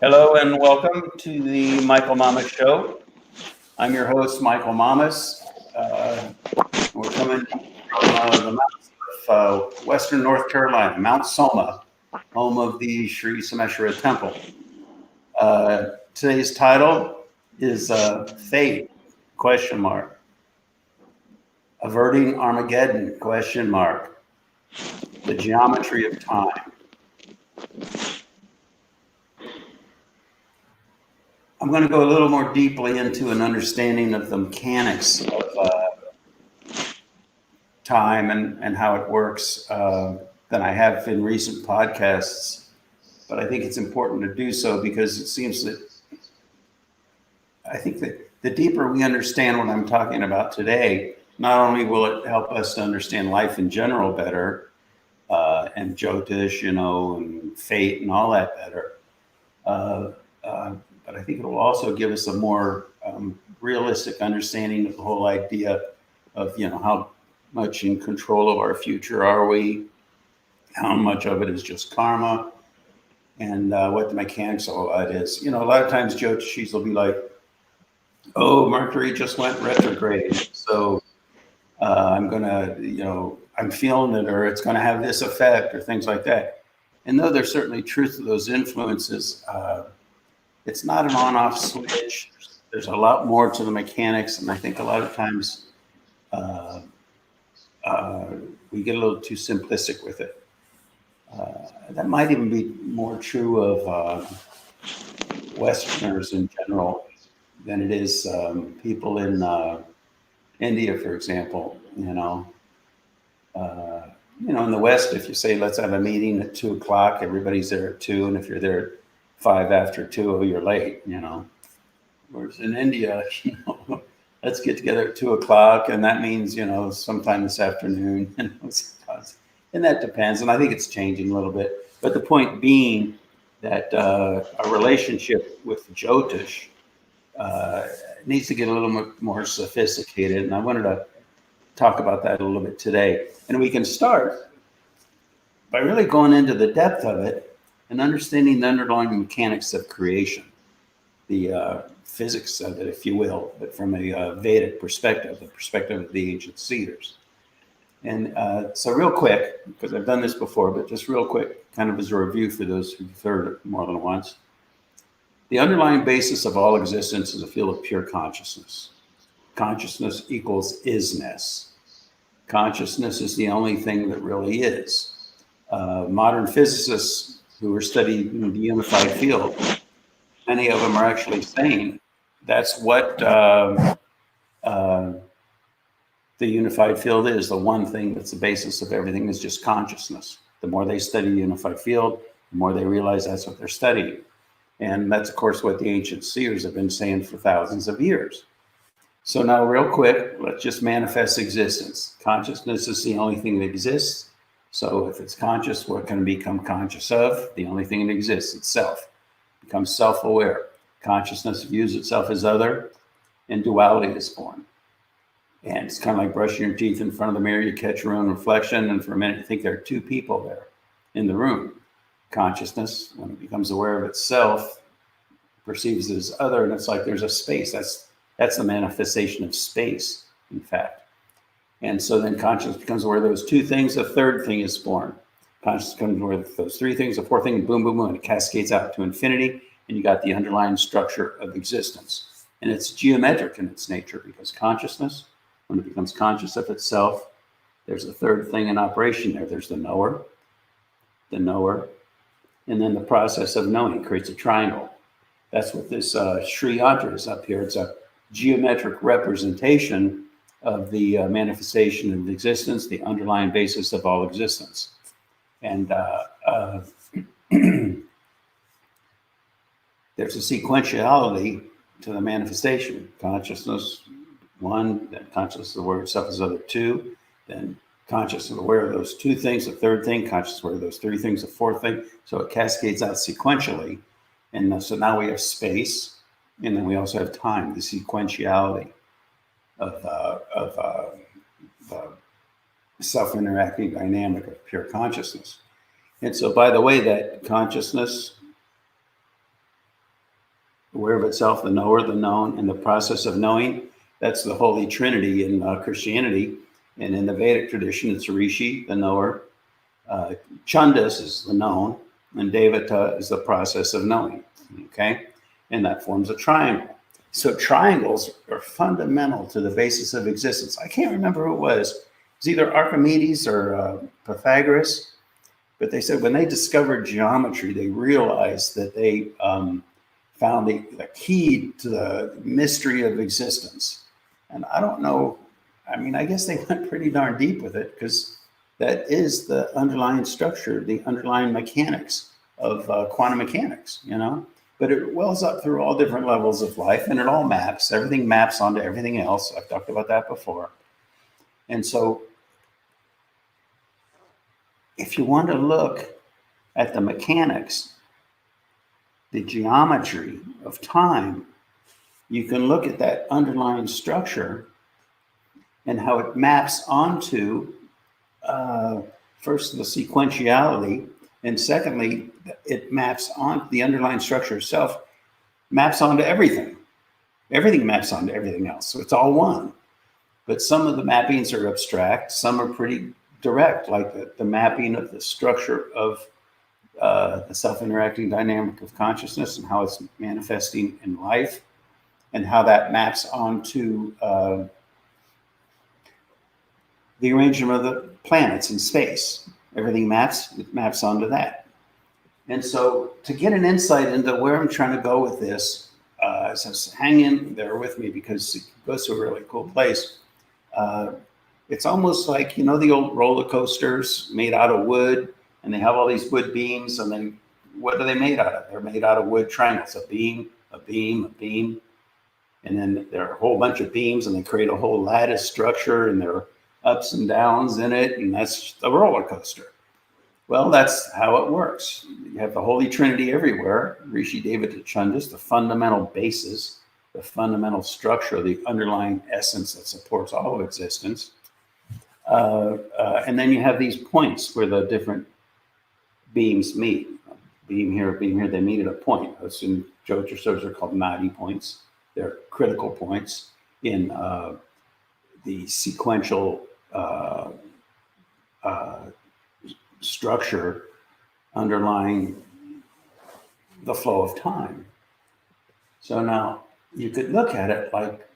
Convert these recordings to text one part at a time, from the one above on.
Hello and welcome to the Michael Mamas Show. I'm your host, Michael Mamas. We're coming from the mountains of Western North Carolina, Mount Soma, home of the Sri Someshwara Temple. Today's title is Fate, question mark. Averting Armageddon, question mark. The geometry of time. I'm going to go a little more deeply into an understanding of the mechanics of time and how it works than I have in recent podcasts. But I think it's important to do so because it seems that I think that the deeper we understand what I'm talking about today, not only will it help us to understand life in general better, and Jyotish, and fate and all that better, but I think it will also give us a more realistic understanding of the whole idea of, how much in control of our future are we, how much of it is just karma, and what the mechanics of all that is. A lot of times Jyotishis will be like, oh, Mercury just went retrograde, so I'm feeling it, or it's going to have this effect, or things like that. And though there's certainly truth to those influences, it's not an on-off switch. There's a lot more to the mechanics, and I think a lot of times we get a little too simplistic with it. That might even be more true of Westerners in general than it is people in India, for example. In the West, if you say, let's have a meeting at 2:00, everybody's there at 2:00. And if you're there at 5 after 2, you're late, Whereas in India, let's get together at 2:00. And that means, sometime this afternoon, and that depends. And I think it's changing a little bit. But the point being that our relationship with Jyotish needs to get a little more sophisticated. And I wanted to talk about that a little bit today. And we can start by really going into the depth of it and understanding the underlying mechanics of creation, the physics of it, if you will, but from a Vedic perspective, the perspective of the ancient seers. And so real quick, because I've done this before, but just real quick, kind of as a review for those who've heard it more than once. The underlying basis of all existence is a field of pure consciousness. Consciousness equals isness. Consciousness is the only thing that really is. Modern physicists who are studying the unified field, many of them are actually saying that's what the unified field is. The one thing that's the basis of everything is just consciousness. The more they study the unified field, the more they realize that's what they're studying. And that's, of course, what the ancient seers have been saying for thousands of years. So now, real quick, let's just manifest existence. Consciousness is the only thing that exists. So if it's conscious, what can it become conscious of? The only thing that exists, itself. Becomes self-aware. Consciousness views itself as other, and duality is born. And it's kind of like brushing your teeth in front of the mirror. You catch your own reflection, and for a minute, you think there are two people there in the room. Consciousness, when it becomes aware of itself, perceives it as other, and it's like there's a space. That's the manifestation of space, in fact. And so then consciousness becomes aware of those two things. A third thing is born. Consciousness becomes aware of those three things. A fourth thing, boom, boom, boom, and it cascades out to infinity, and you got the underlying structure of existence. And it's geometric in its nature, because consciousness, when it becomes conscious of itself, there's a third thing in operation there. There's the knower, and then the process of knowing creates a triangle. That's what this Sri Yantra is up here. It's a geometric representation of the manifestation of existence, the underlying basis of all existence. And there's a sequentiality to the manifestation. Consciousness, one, then consciousness aware of itself as other, two, then consciousness aware of those two things, the third thing, consciousness aware of those three things, the fourth thing. So it cascades out sequentially. And so now we have space, and then we also have time, the sequentiality of the self-interacting dynamic of pure consciousness. And so, by the way, that consciousness aware of itself, the knower, the known, and the process of knowing. That's the Holy Trinity in Christianity. And in the Vedic tradition, it's Rishi, the knower, Chandas is the known, and Devata is the process of knowing. Okay? And that forms a triangle. So triangles are fundamental to the basis of existence. I can't remember who it was. It was either Archimedes or Pythagoras. But they said when they discovered geometry, they realized that they found the key to the mystery of existence. And I don't know, I mean, I guess they went pretty darn deep with it, because that is the underlying structure, the underlying mechanics of quantum mechanics, you know? But it wells up through all different levels of life, and it all maps. Everything maps onto everything else. I've talked about that before. And so if you want to look at the mechanics, the geometry of time, you can look at that underlying structure and how it maps onto, first, the sequentiality, and secondly, it maps on the underlying structure itself, maps onto everything. Everything maps onto everything else. So it's all one. But some of the mappings are abstract, some are pretty direct, like the mapping of the structure of the self-interacting dynamic of consciousness and how it's manifesting in life, and how that maps onto the arrangement of the planets in space. Everything maps, it maps onto that. And so to get an insight into where I'm trying to go with this, so hang in there with me, because it goes to a really cool place. It's almost like, you know, the old roller coasters made out of wood, and they have all these wood beams, and then what are they made out of? They're made out of wood triangles, a beam, a beam, a beam. And then there are a whole bunch of beams, and they create a whole lattice structure, and there are ups and downs in it, and that's a roller coaster. Well, that's how it works. You have the Holy Trinity everywhere, Rishi, Devata, Chandas, the fundamental basis, the fundamental structure, the underlying essence that supports all of existence. And then you have these points where the different beams meet. Beam here, they meet at a point. Those in Jyotish, those are called nadi points. They're critical points in the sequential structure underlying the flow of time. So now you could look at it like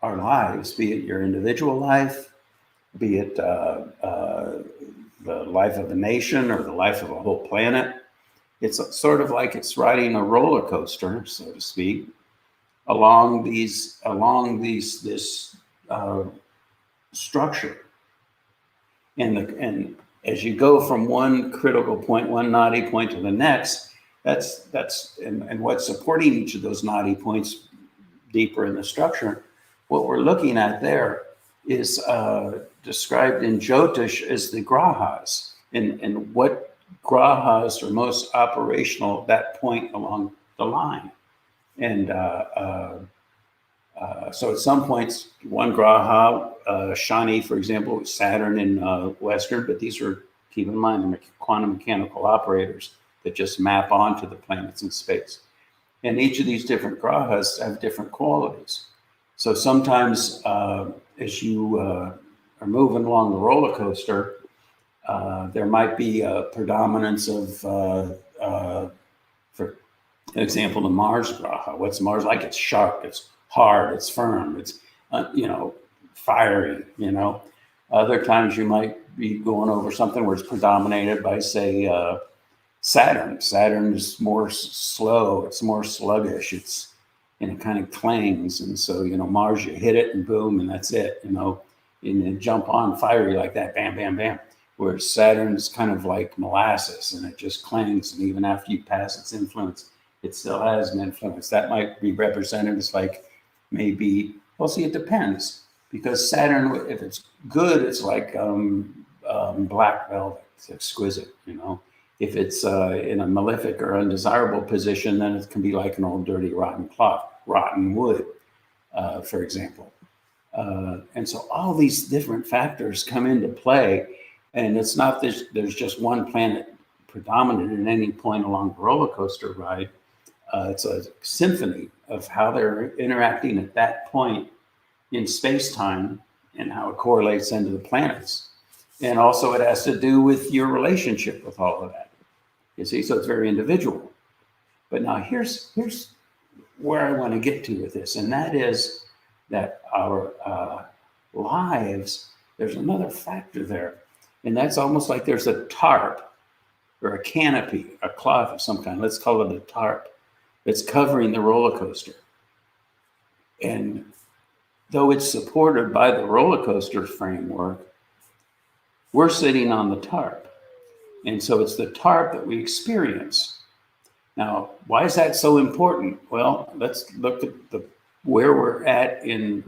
our lives, be it your individual life, be it the life of a nation or the life of a whole planet. It's sort of like it's riding a roller coaster, so to speak, along this structure. And as you go from one critical point, one nadi point to the next, and what's supporting each of those nadi points deeper in the structure, what we're looking at there is described in Jyotish as the grahas, and what grahas are most operational at that point along the line. And so at some points, one graha, Shani, for example, Saturn in Western, but these are, keep in mind, they're quantum mechanical operators that just map onto the planets in space. And each of these different grahas have different qualities. So sometimes as you are moving along the roller coaster, there might be a predominance of, for example, the Mars graha. What's Mars like? It's sharp, it's hard, it's firm, it's, fiery, Other times you might be going over something where it's predominated by, say, Saturn. Saturn is more slow, it's more sluggish, it's, it kind of clings. And so, Mars, you hit it and boom, and that's it, and you jump on fiery like that, bam, bam, bam. Whereas Saturn is kind of like molasses, and it just clings, and even after you pass its influence, it still has an influence. That might be represented as like maybe, well, see, it depends, because Saturn, if it's good, it's like black velvet. It's exquisite, If it's in a malefic or undesirable position, then it can be like an old dirty rotten cloth, rotten wood, for example. And so all these different factors come into play, and it's not there's just one planet predominant at any point along the roller coaster ride. It's a symphony of how they're interacting at that point in space-time and how it correlates into the planets. And also it has to do with your relationship with all of that. You see, so it's very individual. But now here's where I want to get to with this, and that is that our lives, there's another factor there, and that's almost like there's a tarp or a canopy, a cloth of some kind, let's call it a tarp, that's covering the roller coaster. And though it's supported by the roller coaster framework, we're sitting on the tarp. And so it's the tarp that we experience. Now, why is that so important? Well, let's look at where we're at in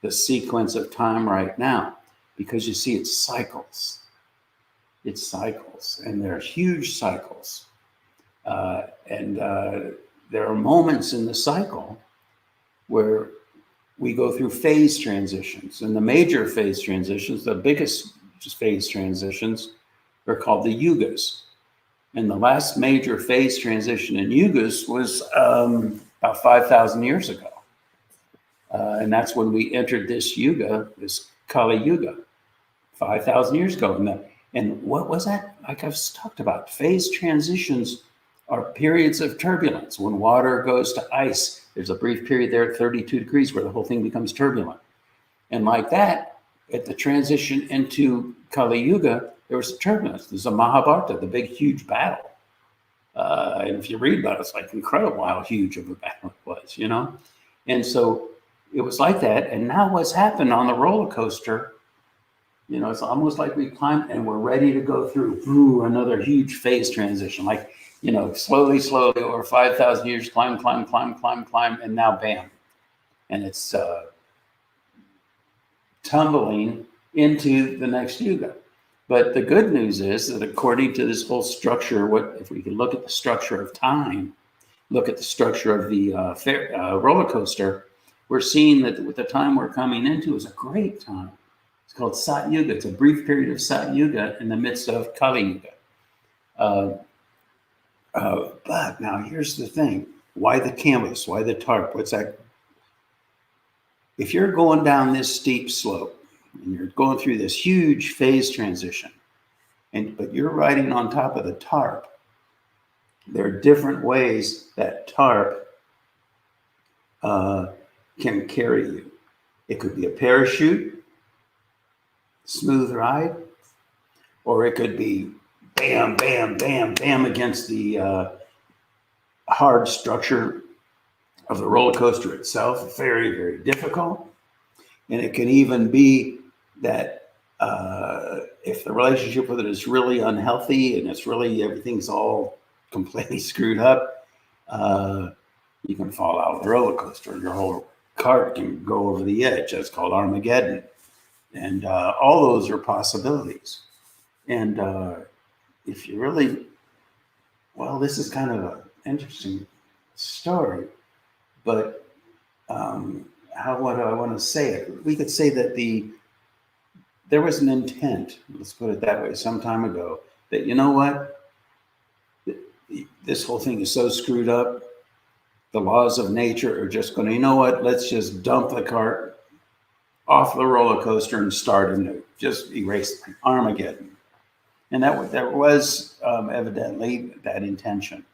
the sequence of time right now, because you see it's cycles. It's cycles, and they're huge cycles. And there are moments in the cycle where we go through phase transitions. And the major phase transitions, the biggest phase transitions, are called the yugas. And the last major phase transition in yugas was about 5,000 years ago. And that's when we entered this yuga, this Kali Yuga, 5,000 years ago. And what was that? Like I've talked about, phase transitions are periods of turbulence. When water goes to ice, there's a brief period there at 32 degrees where the whole thing becomes turbulent. And like that, at the transition into Kali Yuga, there was turbulence. There's a Mahabharata, the big, huge battle. And if you read about it, it's like incredible how huge of a battle it was, you know? And so it was like that. And now what's happened on the roller coaster, you know, it's almost like we climbed and we're ready to go through another huge phase transition. Like, you know, slowly, over 5,000 years, climb, and now bam. And it's tumbling into the next yuga. But the good news is that according to this whole structure, if we can look at the structure of time, look at the structure of the roller coaster, we're seeing that the time we're coming into is a great time. It's called Sat Yuga. It's a brief period of Sat Yuga in the midst of Kali Yuga. But now here's the thing. Why the canvas? Why the tarp? What's that? If you're going down this steep slope and you're going through this huge phase transition, but you're riding on top of the tarp, there are different ways that tarp can carry you. It could be a parachute, smooth ride, or it could be bam, bam, bam, bam against the hard structure of the roller coaster itself. Very, very difficult. And it can even be that if the relationship with it is really unhealthy and it's really, everything's all completely screwed up, you can fall out of the roller coaster and your whole cart can go over the edge. That's called Armageddon. And all those are possibilities. And if you really, well, this is kind of an interesting story, but what do I want to say it? We could say that there was an intent, let's put it that way, some time ago, that, you know what, this whole thing is so screwed up, the laws of nature are just going to, you know what, let's just dump the cart off the roller coaster and start anew, just erase Armageddon. And that was evidently that intention.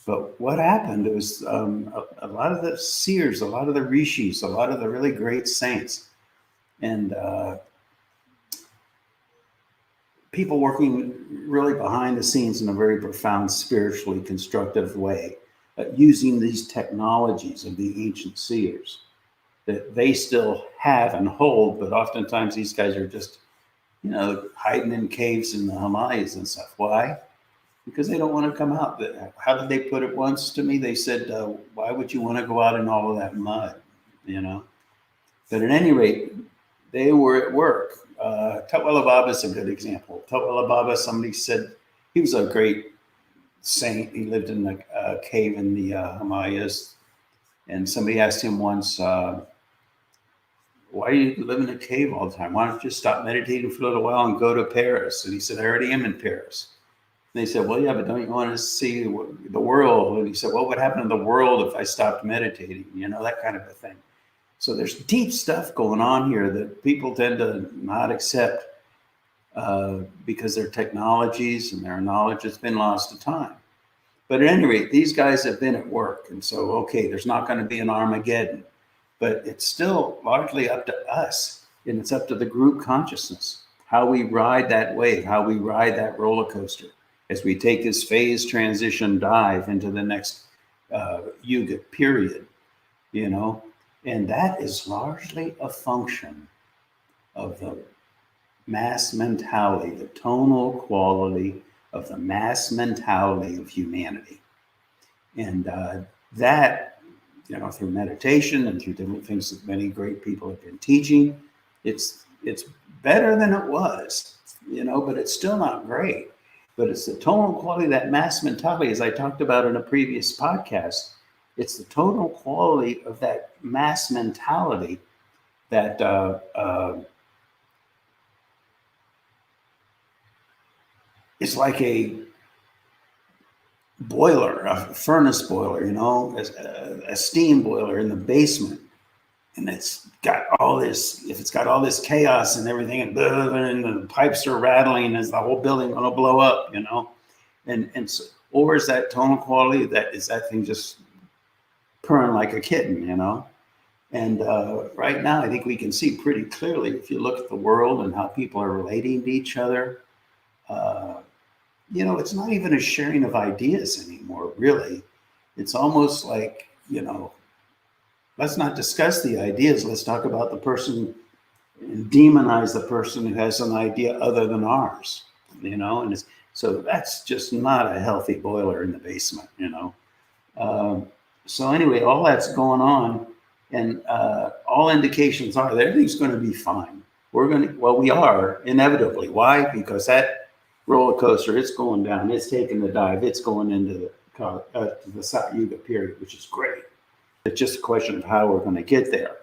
But what happened was a lot of the seers, a lot of the rishis, a lot of the really great saints, and people working really behind the scenes in a very profound, spiritually constructive way, using these technologies of the ancient seers that they still have and hold, but oftentimes these guys are just, you know, hiding in caves in the Himalayas and stuff. Why? Because they don't want to come out. How did they put it once to me? They said, why would you want to go out in all of that mud, you know? But at any rate, they were at work. Tutwala Baba is a good example. Tutwala Baba, somebody said, he was a great saint. He lived in a cave in the Himalayas. And somebody asked him once, why do you live in a cave all the time? Why don't you just stop meditating for a little while and go to Paris? And he said, I already am in Paris. They said, well, yeah, but don't you want to see the world? And he said, what would happen to the world if I stopped meditating? You know, that kind of a thing. So there's deep stuff going on here that people tend to not accept because their technologies and their knowledge has been lost to time. But at any rate, these guys have been at work. And so, okay, there's not going to be an Armageddon, but it's still largely up to us. And it's up to the group consciousness, how we ride that wave, how we ride that roller coaster as we take this phase transition dive into the next yuga period, you know. And that is largely a function of the mass mentality, the tonal quality of the mass mentality of humanity. And that, you know, through meditation and through different things that many great people have been teaching, it's better than it was, you know, but it's still not great. But it's the tonal quality of that mass mentality, as I talked about in a previous podcast. It's the total quality of that mass mentality that is like a boiler, a furnace boiler, you know, a steam boiler in the basement. And it's got all this, if it's got all this chaos and everything, and the pipes are rattling, is the whole building going to blow up, you know? And so, or is that tonal quality, that is that thing just purring like a kitten, you know? And right now, I think we can see pretty clearly, if you look at the world and how people are relating to each other, you know, it's not even a sharing of ideas anymore, really. It's almost like, you know, let's not discuss the ideas. Let's talk about the person and demonize the person who has an idea other than ours, you know? And so that's just not a healthy boiler in the basement, you know? So anyway, all that's going on, and all indications are that everything's going to be fine. We are inevitably. Why? Because that roller coaster, it's going down, it's taking the dive, it's going into the Sat Yuga period, which is great. It's just a question of how we're going to get there.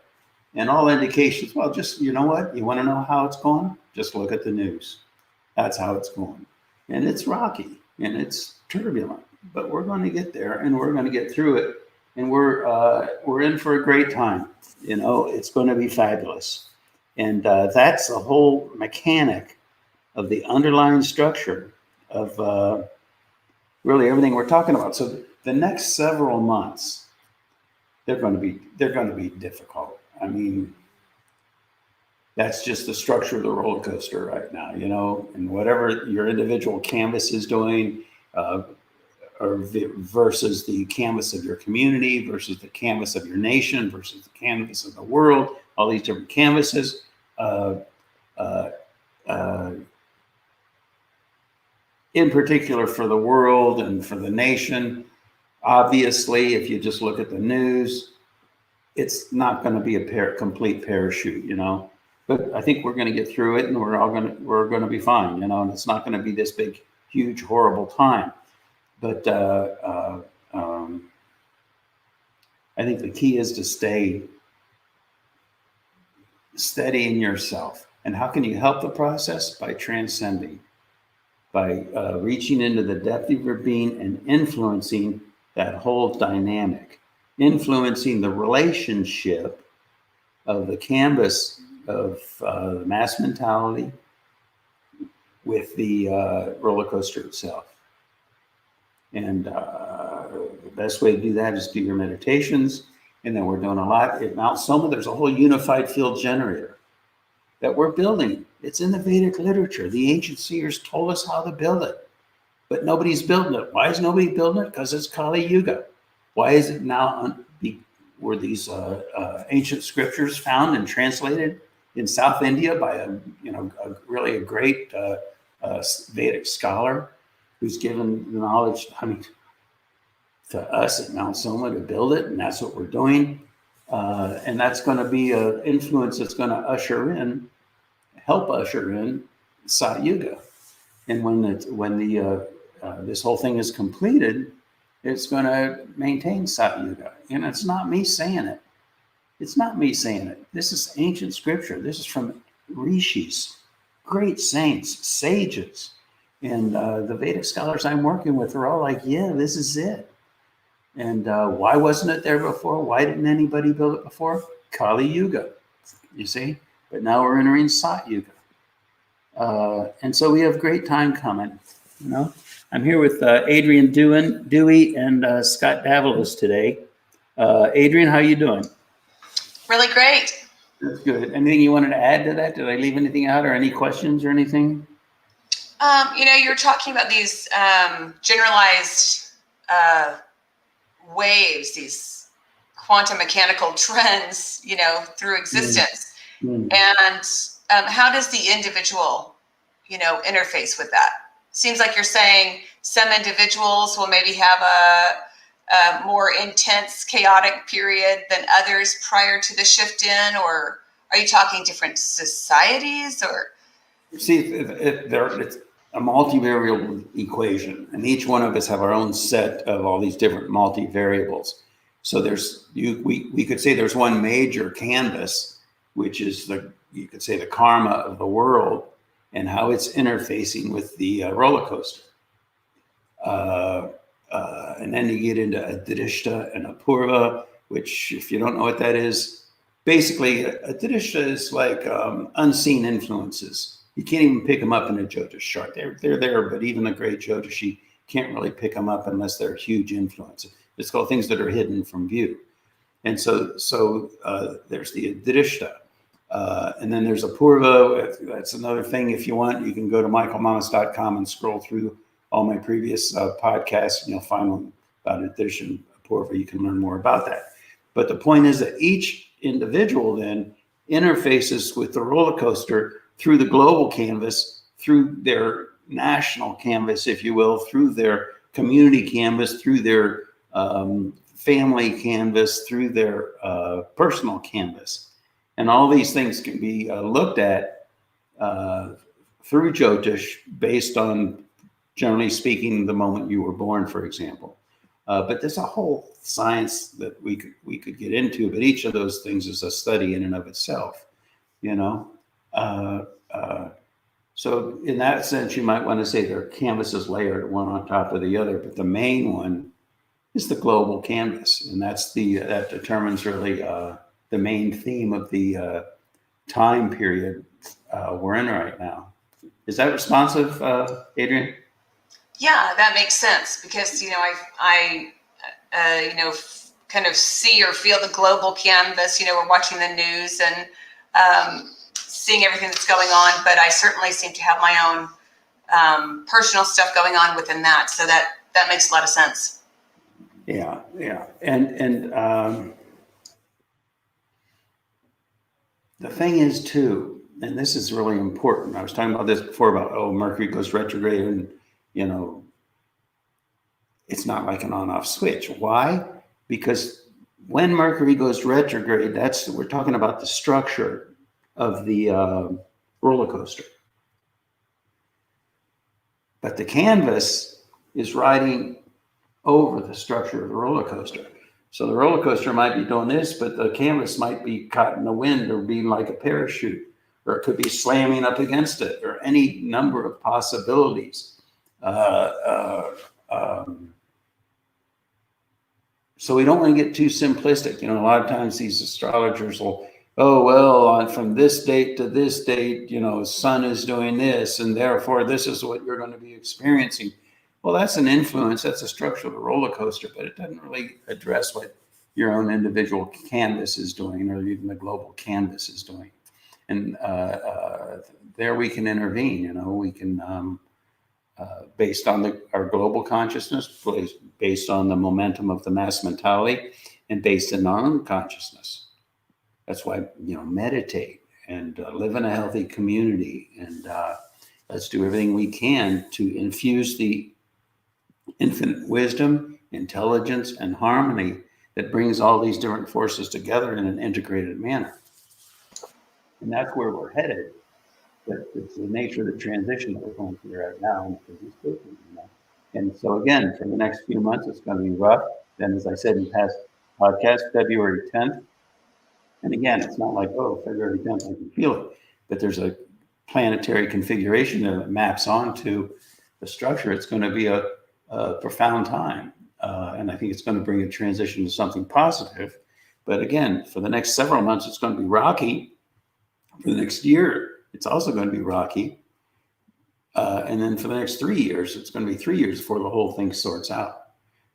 And all indications, well, just, you know what? You want to know how it's going? Just look at the news. That's how it's going. And it's rocky and it's turbulent, but we're going to get there and we're going to get through it. And we're in for a great time. You know, it's going to be fabulous. And that's the whole mechanic of the underlying structure of really everything we're talking about. So the next several months, they're going to be difficult. I mean, that's just the structure of the roller coaster right now, you know, and whatever your individual canvas is doing, versus the canvas of your community, versus the canvas of your nation, versus the canvas of the world, all these different canvases. In particular for the world and for the nation, obviously, if you just look at the news, it's not going to be a complete parachute, you know. But I think we're going to get through it, and we're going to be fine, you know. And it's not going to be this big, huge, horrible time. But I think the key is to stay steady in yourself. And how can you help the process? By transcending, by reaching into the depth of your being and influencing that whole dynamic, influencing the relationship of the canvas of the mass mentality with the roller coaster itself. And the best way to do that is do your meditations. And then we're doing a lot at Mount Soma. There's a whole unified field generator that we're building. It's in the Vedic literature. The ancient seers told us how to build it, but nobody's building it. Why is nobody building it? Because it's Kali Yuga. Why is it now? Were these ancient scriptures found and translated in South India by a really great Vedic scholar who's given the knowledge, to us at Mount Soma to build it, and that's what we're doing. And that's going to be an influence that's going to help usher in Sat Yuga. And when this whole thing is completed, it's going to maintain Sat Yuga. And it's not me saying it. It's not me saying it. This is ancient scripture. This is from rishis, great saints, sages. And the Vedic scholars I'm working with are all like, yeah, this is it. And why wasn't it there before? Why didn't anybody build it before? Kali Yuga, you see? But now we're entering Sat Yuga. And so we have great time coming, you know? I'm here with Adrian Dewey and Scott Davalos today. Adrian, how you doing? Really great. That's good. Anything you wanted to add to that? Did I leave anything out or any questions or anything? You're talking about these generalized waves, these quantum mechanical trends, through existence. And how does the individual, interface with that? Seems like you're saying some individuals will maybe have a more intense, chaotic period than others prior to the shift in, or are you talking different societies? Or see, it's a multivariable equation, and each one of us have our own set of all these different multivariables. So we could say there's one major canvas, which is you could say the karma of the world and how it's interfacing with the roller coaster. And then you get into Adrishta and Apurva, which, if you don't know what that is, basically Adrishta is like unseen influences. You can't even pick them up in a Jyotish chart. They're there, but even the great Jyotishi can't really pick them up unless they're a huge influence. It's called things that are hidden from view. And so there's the Adrishta. And then there's Apurva. That's another thing. If you want, you can go to michaelmamas.com and scroll through all my previous podcasts, and you'll find one about Adrishta, Apurva. You can learn more about that. But the point is that each individual then interfaces with the roller coaster through the global canvas, through their national canvas, if you will, through their community canvas, through their family canvas, through their personal canvas. And all these things can be looked at through Jyotish based on, generally speaking, the moment you were born, for example. But there's a whole science that we could get into, but each of those things is a study in and of itself, So in that sense, you might want to say their canvases layered one on top of the other, but the main one is the global canvas, and that determines really the main theme of the time period we're in right now. Is that responsive, Adrian? Yeah, that makes sense, because I kind of see or feel the global canvas. We're watching the news and seeing everything that's going on, but I certainly seem to have my own personal stuff going on within that. So that makes a lot of sense. Yeah. And the thing is too, and this is really important. I was talking about this before about, Mercury goes retrograde and, it's not like an on-off switch. Why? Because when Mercury goes retrograde, we're talking about the structure of the roller coaster. But the canvas is riding over the structure of the roller coaster. So the roller coaster might be doing this, but the canvas might be caught in the wind or being like a parachute, or it could be slamming up against it, or any number of possibilities. So we don't want to get too simplistic. A lot of times these astrologers will, from this date to this date, sun is doing this, and therefore this is what you're going to be experiencing. Well, that's an influence. That's a structure of the roller coaster, but it doesn't really address what your own individual canvas is doing, or even the global canvas is doing. And there we can intervene. We can, based on our global consciousness, based on the momentum of the mass mentality, and based in our own consciousness. That's why, meditate and live in a healthy community, and let's do everything we can to infuse the infinite wisdom, intelligence, and harmony that brings all these different forces together in an integrated manner. And that's where we're headed. But it's the nature of the transition that we're going through right now. And so again, for the next few months, it's going to be rough. Then, as I said in past podcasts, February 10th. And again, it's not like, February 10th, I can feel it. But there's a planetary configuration there that maps onto the structure, it's going to be a profound time. And I think it's going to bring a transition to something positive. But again, for the next several months, it's going to be rocky. For the next year, it's also going to be rocky. And then for the next 3 years, it's going to be 3 years before the whole thing sorts out.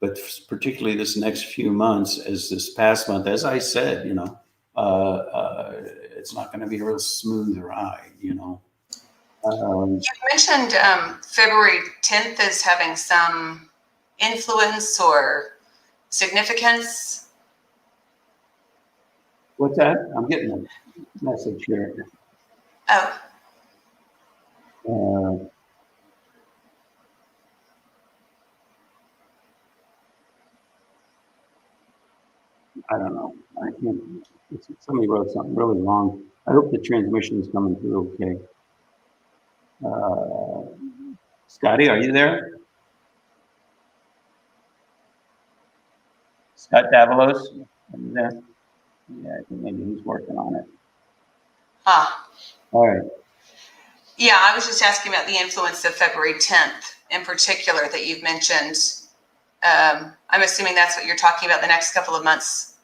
But particularly this next few months, as this past month, as I said, it's not going to be a real smooth ride, You mentioned February 10th as having some influence or significance. What's that? I'm getting a message here. Oh. I don't know. I can't. Somebody wrote something really long. I hope the transmission is coming through okay. Scotty, are you there? Scott Davalos, are you there? Yeah, I think maybe he's working on it. All right. Yeah, I was just asking about the influence of February 10th in particular that you've mentioned. I'm assuming that's what you're talking about the next couple of months.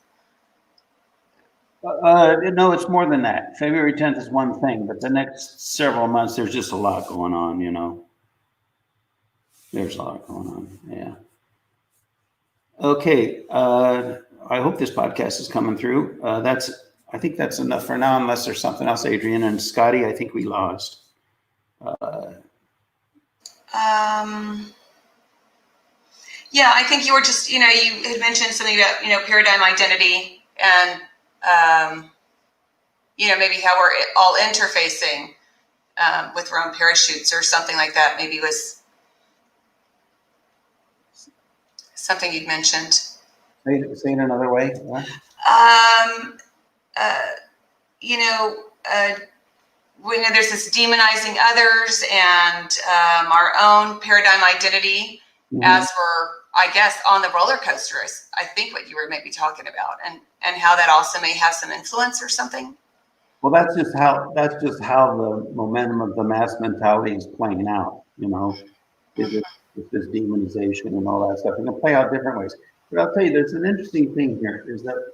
No, it's more than that. February 10th is one thing, but the next several months, there's just a lot going on, There's a lot going on, yeah. Okay, I hope this podcast is coming through. I think that's enough for now, unless there's something else, Adrian and Scotty, I think we lost. Yeah, I think you were just, you had mentioned something about, paradigm identity and, maybe how we're all interfacing with our own parachutes or something like that. Maybe was something you'd mentioned. Say it another way. What? There's this demonizing others and our own paradigm identity as we're, I guess, on the roller coaster is, I think, what you were maybe talking about, and how that also may have some influence or something. Well, that's just how the momentum of the mass mentality is playing out. It's this demonization and all that stuff. It can play out different ways. But I'll tell you, there's an interesting thing here. Is that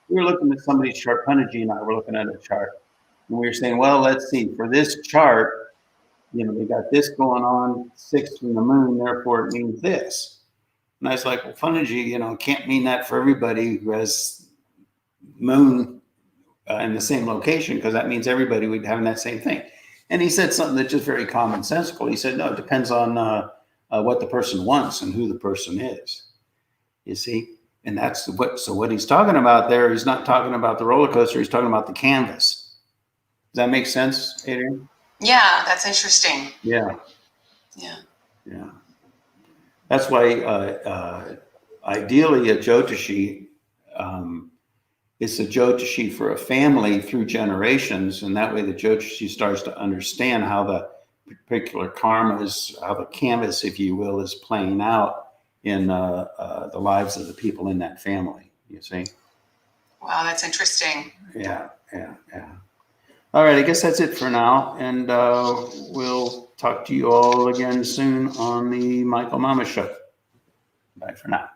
we were looking at somebody's chart. Punaji and I were looking at a chart, and we were saying, well, let's see, for this chart, we got this going on, 6 from the moon, therefore it means this. And I was like, well, Punaji, can't mean that for everybody who has moon in the same location, because that means everybody would be having that same thing. And he said something that's just very commonsensical. He said, no, it depends on what the person wants and who the person is. You see? And that's what he's talking about there. He's not talking about the roller coaster. He's talking about the canvas. Does that make sense, Adrian? Yeah, that's interesting. Yeah. That's why ideally a Jyotishi, it's a Jyotishi for a family through generations, and that way the Jyotishi starts to understand how the particular karmas, how the canvas, if you will, is playing out in the lives of the people in that family, you see? Wow, that's interesting. Yeah. All right, I guess that's it for now, and we'll talk to you all again soon on the Michael Mama Show. Bye for now.